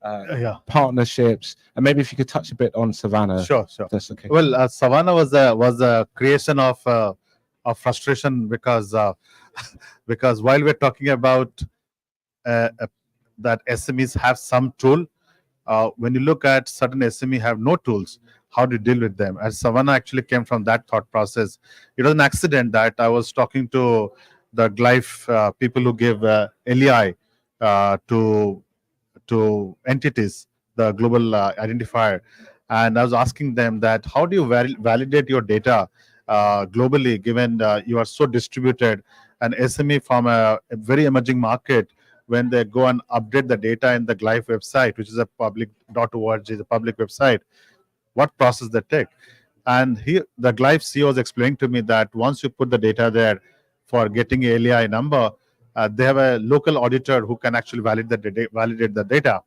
Yeah. partnerships, and maybe if you could touch a bit on Savannah. Sure. That's okay. Well, Savannah was a creation of frustration because because while we're talking about that SMEs have some tool, when you look at certain SME have no tools, how to deal with them. And Savannah actually came from that thought process. It was an accident that I was talking to the Glyph people who give LEI to entities, the global identifier, and I was asking them that how do you validate your data globally, given you are so distributed, and SME from a very emerging market, when they go and update the data in the Glyph website, which is a public.org, is a public website, what process they take. And here the Glyph CEO was explaining to me that once you put the data there for getting a LEI number, they have a local auditor who can actually validate the data.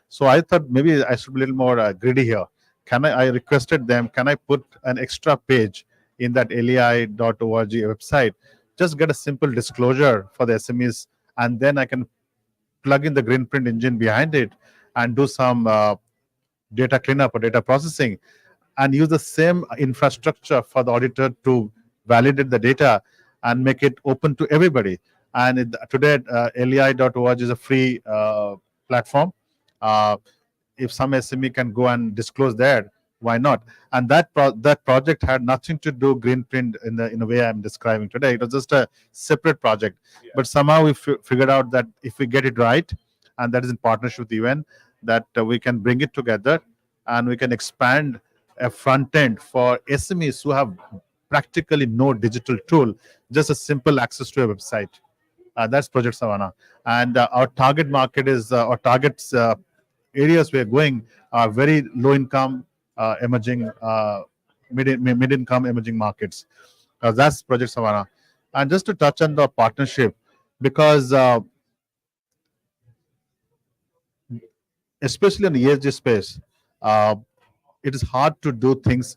So I thought maybe I should be a little more greedy here. I requested them, can I put an extra page in that lei.org website, just get a simple disclosure for the SMEs, and then I can plug in the Greenprint engine behind it and do some data cleanup or data processing, and use the same infrastructure for the auditor to validate the data and make it open to everybody. And today, lei.org is a free platform. If some SME can go and disclose there, why not? And that project had nothing to do Greenprint in the way I'm describing today. It was just a separate project. Yeah. But somehow we figured out that if we get it right, and that is in partnership with UN, that we can bring it together and we can expand a front end for SMEs who have practically no digital tool, just a simple access to a website. That's Project Savannah. And our target market is, our targets areas we're going are very low income, emerging, mid income emerging markets. That's Project Savannah. And just to touch on the partnership, because especially in the ESG space, it is hard to do things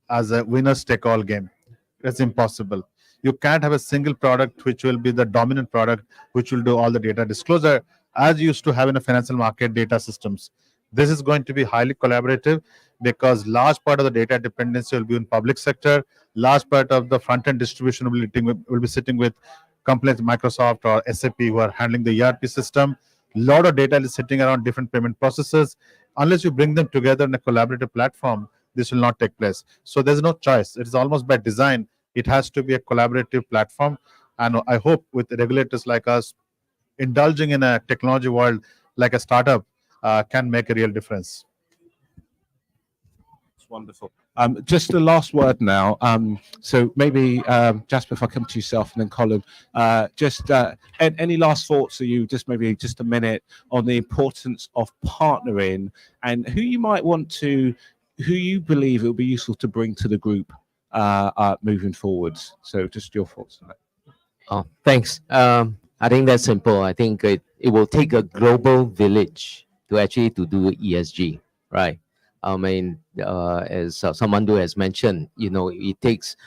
as a winners take all game. It's impossible. You can't have a single product which will be the dominant product, which will do all the data disclosure, as you used to have in a financial market data systems. This is going to be highly collaborative, because large part of the data dependency will be in public sector. Large part of the front-end distribution will be sitting with companies like Microsoft or SAP, who are handling the ERP system. A lot of data is sitting around different payment processes. Unless you bring them together in a collaborative platform, this will not take place. So there's no choice. It is almost by design. It has to be a collaborative platform. And I hope with regulators like us, indulging in a technology world like a startup can make a real difference. It's wonderful. Just the last word now. So maybe Jasper, if I come to yourself, and then Colin, just any last thoughts of you, just maybe just a minute on the importance of partnering, and who you might want to, who you believe it will be useful to bring to the group moving forwards. So just your thoughts on that. Oh, thanks. I think that's simple. I think it will take a global village to do ESG, right? I mean, as Samandu has mentioned, it takes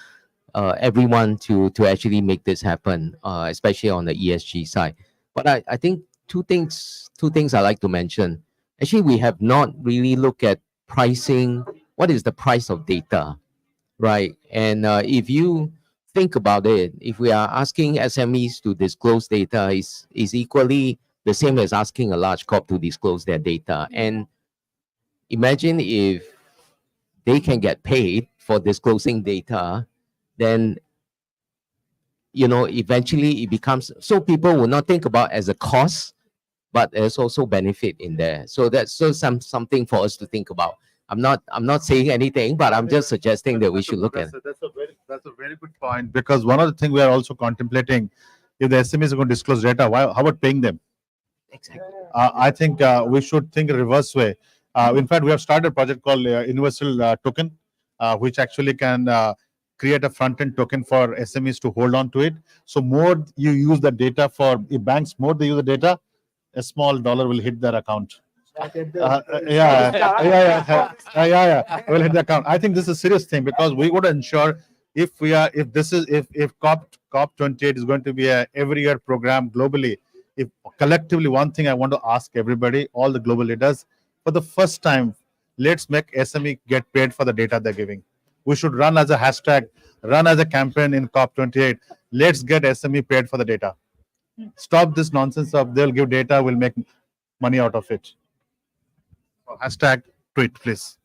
everyone to actually make this happen, especially on the ESG side. But I think two things I like to mention. Actually, we have not really looked at pricing. What is the price of data, right? And if you think about it, if we are asking SMEs to disclose data, is equally the same as asking a large corp to disclose their data. And imagine if they can get paid for disclosing data, then eventually it becomes so people will not think about as a cost, but there's also benefit in there. So that's so something for us to think about. I'm not saying anything, but I'm just suggesting that we should look at it. That's a very good point, because one of the things we are also contemplating, if the SMEs are going to disclose data, how about paying them? Exactly. I think we should think a reverse way. In fact, we have started a project called Universal Token, which actually can create a front-end token for SMEs to hold on to it. So more you use the data for banks, more they use the data, a small dollar will hit their account. Yeah. Will hit the account. I think this is a serious thing, because we would ensure if COP28 is going to be a every year program globally. If collectively, one thing I want to ask everybody, all the global leaders, for the first time, let's make SME get paid for the data they're giving. We should run as a hashtag, run as a campaign in COP28. Let's get SME paid for the data. Stop this nonsense of they'll give data, we'll make money out of it. Hashtag tweet, please.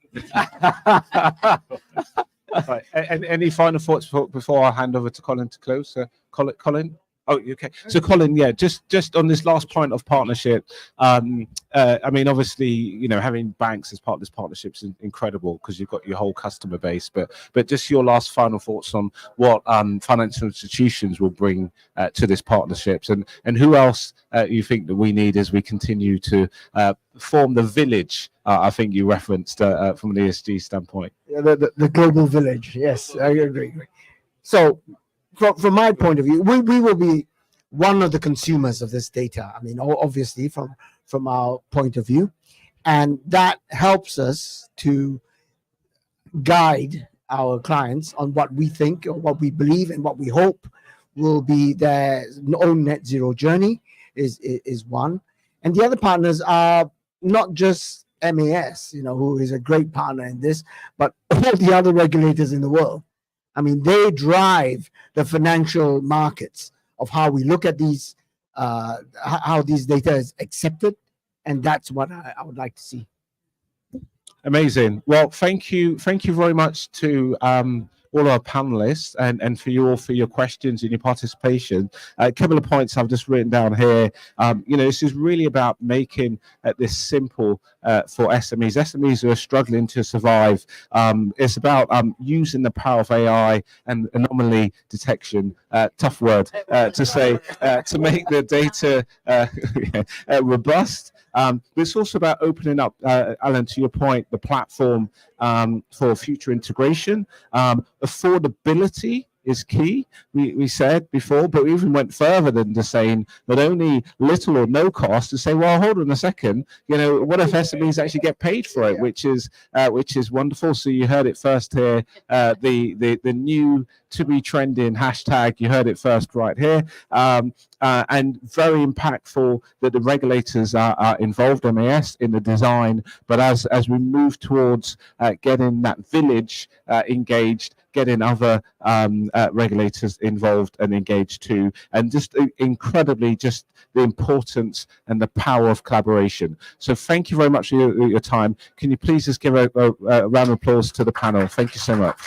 Right. Any final thoughts before I hand over to Colin to close? Colin? Oh, okay. So, Colin, yeah, just on this last point of partnership, I mean, obviously, having banks as part of this partnership is incredible because you've got your whole customer base. But just your last final thoughts on what financial institutions will bring to this partnerships, and who else you think that we need as we continue to form the village. I think you referenced from an ESG standpoint. Yeah, the global village. Yes, I agree. So, from my point of view, we will be one of the consumers of this data. I mean, obviously, from our point of view, and that helps us to guide our clients on what we think or what we believe and what we hope will be their own net zero journey is one. And the other partners are not just MAS, who is a great partner in this, but all the other regulators in the world. I mean, they drive the financial markets of how we look at these, how these data is accepted, and that's what I would like to see. Amazing. Well, thank you very much to all our panelists and for your questions and your participation. A couple of points I've just written down here. This is really about making this simple for SMEs. SMEs who are struggling to survive. It's about using the power of AI and anomaly detection. Tough word to say to make the data robust. But it's also about opening up, Alan, to your point, the platform for future integration. Affordability is key, we said before, but we even went further than just saying not only little or no cost, to say, well, hold on a second, what if SMEs actually get paid for it, which is wonderful. So you heard it first here, the new to be trending hashtag, you heard it first right here, and very impactful that the regulators are involved, MAS, in the design, but as we move towards getting that village engaged, getting other regulators involved and engaged too, and just incredibly just the importance and the power of collaboration. So thank you very much for your time. Can you please just give a round of applause to the panel? Thank you so much.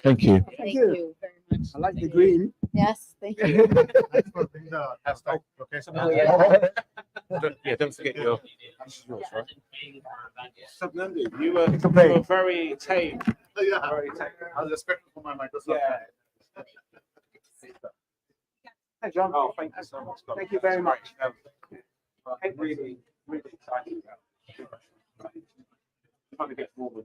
Thank you. Thank you very much. I like the green. Yes, thank you. Yeah, don't forget yours, right? Subnandi, you were very tame. Yeah. Very tame. I was expecting for my Microsoft. Yeah. Hey, John. Oh, thank you so much. Thank you very much. Really, really exciting. Trying to get forward.